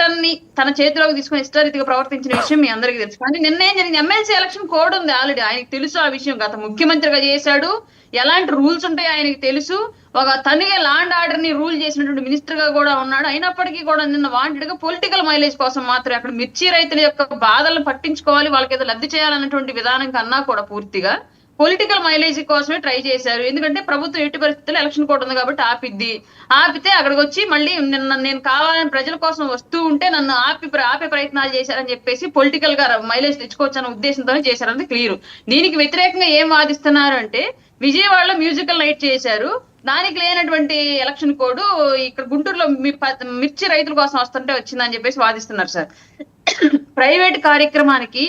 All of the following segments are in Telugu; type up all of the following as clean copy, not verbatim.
చట్టాన్ని తన చేతిలోకి తీసుకుని ఇష్టారీతిగా ప్రవర్తించిన విషయం మీ అందరికీ తెలుసు. కానీ నిన్న ఏం జరిగింది, ఎమ్మెల్సీ ఎలక్షన్ కోడ్ ఉంది ఆల్రెడీ, ఆయనకి తెలుసు ఆ విషయం. గత ముఖ్యమంత్రిగా చేశాడు, ఎలాంటి రూల్స్ ఉంటాయో ఆయనకి తెలుసు. ఒక తనుగే లాండ్ ఆర్డర్ ని రూల్ చేసినటువంటి మినిస్టర్ గా కూడా ఉన్నాడు. అయినప్పటికీ కూడా నిన్న వాంటెడ్ గా పొలిటికల్ మైలేజ్ కోసం మాత్రం అక్కడ మిర్చి రైతుల యొక్క బాధలను పట్టించుకోవాలి, వాళ్ళకి ఏదో లబ్ధి చేయాలన్నటువంటి విధానం కన్నా కూడా పూర్తిగా పొలిటికల్ మైలేజ్ కోసమే ట్రై చేశారు. ఎందుకంటే ప్రభుత్వం ఎట్టి పరిస్థితుల్లో ఎలక్షన్ కోడ్ ఉంది కాబట్టి ఆపితే అక్కడికి వచ్చి మళ్ళీ నిన్న నేను కావాలని ప్రజల కోసం వస్తూ ఉంటే నన్ను ఆపే ప్రయత్నాలు చేశారని చెప్పేసి పొలిటికల్ గా మైలేజ్ తెచ్చుకోవచ్చన్న ఉద్దేశంతోనే చేశారని క్లియర్. దీనికి వ్యతిరేకంగా ఏం వాదిస్తున్నారు అంటే, విజయవాడలో మ్యూజికల్ నైట్ చేశారు, దానికి లేనటువంటి ఎలక్షన్ కోడ్ ఇక్కడ గుంటూరులో మిర్చి రైతుల కోసం వస్తుంటే వచ్చిందని చెప్పేసి వాదిస్తున్నారు సార్. ప్రైవేట్ కార్యక్రమానికి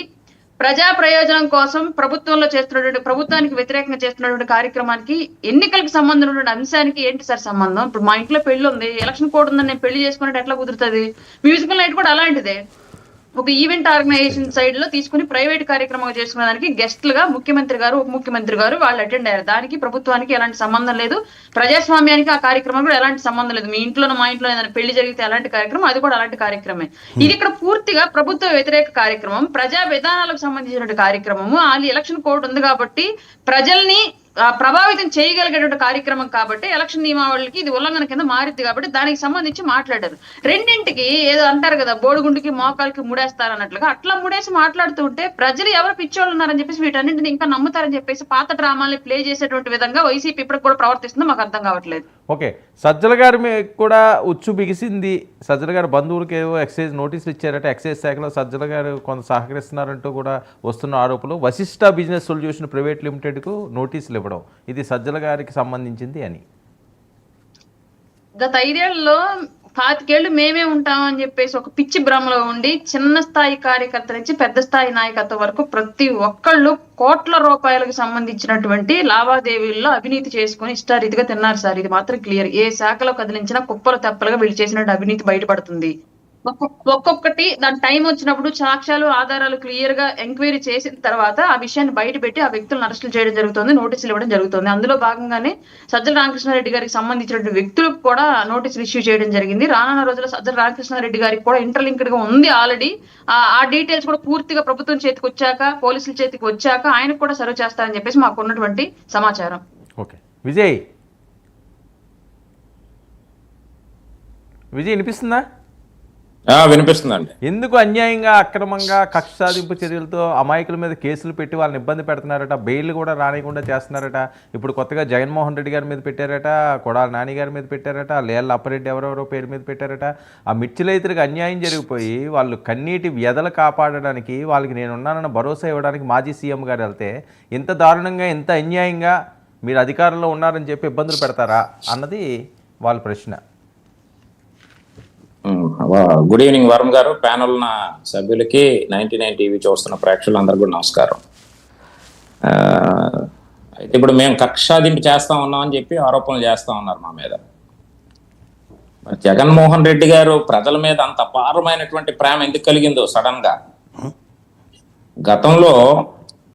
ప్రజా ప్రయోజనం కోసం ప్రభుత్వానికి వ్యతిరేకంగా చేస్తున్నటువంటి కార్యక్రమానికి ఎన్నికలకు సంబంధం ఉన్నటువంటి అంశానికి ఏంటి సార్ సంబంధం? ఇప్పుడు మా ఇంట్లో పెళ్లి ఉంది, ఎలక్షన్ కోడ్ ఉందని నేను పెళ్లి చేసుకున్నట్టు ఎట్లా కుదురుతుంది? మ్యూజికల్ నైట్ కూడా అలాంటిదే, ఒక ఈవెంట్ ఆర్గనైజేషన్ సైడ్ లో తీసుకుని ప్రైవేట్ కార్యక్రమం చేసుకునే దానికి గెస్ట్లుగా ముఖ్యమంత్రి గారు, ఉప ముఖ్యమంత్రి గారు వాళ్ళు అటెండ్ అయ్యారు. దానికి ప్రభుత్వానికి ఎలాంటి సంబంధం లేదు, ప్రజాస్వామ్యానికి ఆ కార్యక్రమం కూడా ఎలాంటి సంబంధం లేదు. మీ ఇంట్లోనూ మా ఇంట్లో ఏదైనా పెళ్లి జరిగితే అలాంటి కార్యక్రమం, అది కూడా అలాంటి కార్యక్రమే. ఇది ఇక్కడ పూర్తిగా ప్రభుత్వ వ్యతిరేక కార్యక్రమం, ప్రజా విధానాలకు సంబంధించినటువంటి కార్యక్రమము. వాళ్ళు ఎలక్షన్ కోడ్ ఉంది కాబట్టి ప్రజల్ని ప్రభావితం చేయగలిగేటువంటి కార్యక్రమం కాబట్టి ఎలక్షన్ నియమావళికి ఇది ఉల్లంఘన కింద మారింది కాబట్టి దానికి సంబంధించి మాట్లాడారు. రెండింటికి ఏదో అంటారు కదా, బోడుగుండికి మోకాలకి ముడేస్తారు అన్నట్లుగా అట్లా ముడేసి మాట్లాడుతూ ఉంటే ప్రజలు ఎవరు పిచ్చోళ్ళు ఉన్నారని చెప్పేసి వీటన్నింటిని ఇంకా నమ్ముతారని చెప్పేసి పాత డ్రామాల్ని ప్లే చేసేటువంటి విధంగా వైసీపీ ఇప్పటికి కూడా ప్రవర్తిస్తుందో మాకు అర్థం కావట్లేదు. ఓకే, సజ్జల గారి కూడా ఉచ్చు బిగిసింది. సజ్జల గారు బంధువులకి ఏవో ఎక్సైజ్ నోటీసులు ఇచ్చారట, ఎక్సైజ్ శాఖలో సజ్జల గారు కొంత సహకరిస్తున్నారంటూ కూడా వస్తున్న ఆరోపణలు. వశిష్ట బిజినెస్ సొల్యూషన్ ప్రైవేట్ లిమిటెడ్కు నోటీసులు ఇవ్వడం, ఇది సజ్జల గారికి సంబంధించింది అని. గత 5 ఏళ్లలో 25 ఏళ్ళు మేమే ఉంటామని చెప్పేసి ఒక పిచ్చి భ్రమలో ఉండి చిన్న స్థాయి కార్యకర్త నుంచి పెద్ద స్థాయి నాయకత్వం వరకు ప్రతి ఒక్కళ్ళు కోట్ల రూపాయలకు సంబంధించినటువంటి లావాదేవీల్లో అవినీతి చేసుకుని ఇష్టారీతిగా తిన్నారు సార్. ఇది మాత్రం క్లియర్. ఏ శాఖలో కదిలించినా కుప్పలు తెప్పలుగా వీళ్ళు చేసినట్టు అవినీతి బయటపడుతుంది. ఒక్కొక్కటి దాని టైం వచ్చినప్పుడు సాక్ష్యాలు ఆధారాలు క్లియర్ గా ఎంక్వైరీ చేసిన తర్వాత ఆ విషయాన్ని బయట పెట్టి ఆ వ్యక్తులను అరెస్టులు చేయడం జరుగుతుంది, నోటీసులు ఇవ్వడం జరుగుతుంది. అందులో భాగంగానే సజ్జల రామకృష్ణారెడ్డి గారికి సంబంధించిన వ్యక్తులకు కూడా నోటీసులు ఇష్యూ చేయడం జరిగింది. రానున్న రోజుల్లో సజ్జల రామకృష్ణారెడ్డి గారికి కూడా ఇంటర్లింక్డ్ గా ఉంది ఆల్రెడీ. ఆ డీటెయిల్స్ కూడా పూర్తిగా ప్రభుత్వం చేతికి వచ్చాక, పోలీసుల చేతికి వచ్చాక ఆయనకు కూడా సర్వ్ చేస్తారని చెప్పేసి మాకు ఉన్నటువంటి సమాచారం. ఓకే, విజయ్ వినిపిస్తుందా? వినిపిస్తుందండి. ఎందుకు అన్యాయంగా అక్రమంగా కక్ష సాధింపు చర్యలతో అమాయకుల మీద కేసులు పెట్టి వాళ్ళని ఇబ్బంది పెడుతున్నారట, బెయిల్ కూడా రానియకుండా చేస్తున్నారట. ఇప్పుడు కొత్తగా జగన్మోహన్ రెడ్డి గారి మీద పెట్టారట, కొడాలి నాని గారి మీద పెట్టారట, లేళ్ళ అప్పారెడ్డి ఎవరెవరో పేరు మీద పెట్టారట. ఆ మిర్చి రైతులకు అన్యాయం జరిగిపోయి వాళ్ళు కన్నీటి వ్యధలు కాపాడడానికి, వాళ్ళకి నేనున్నానన్న భరోసా ఇవ్వడానికి మాజీ సీఎం గారు వెళ్తే ఇంత దారుణంగా, ఇంత అన్యాయంగా మీరు అధికారంలో ఉన్నారని చెప్పి ఇబ్బందులు పెడతారా అన్నది వాళ్ళ ప్రశ్న. గుడ్ ఈవినింగ్ వరుణ్ గారు, ప్యానల్ ఉన్న సభ్యులకి, 99 టీవీ చూస్తున్న ప్రేక్షకులందరూ కూడా నమస్కారం. అయితే ఇప్పుడు మేము కక్షాదింపు చేస్తా ఉన్నామని చెప్పి ఆరోపణలు చేస్తా ఉన్నారు మా మీద. మరి జగన్మోహన్ రెడ్డి గారు ప్రజల మీద అంత అపారమైనటువంటి ప్రేమ ఎందుకు కలిగిందో సడన్ గా. గతంలో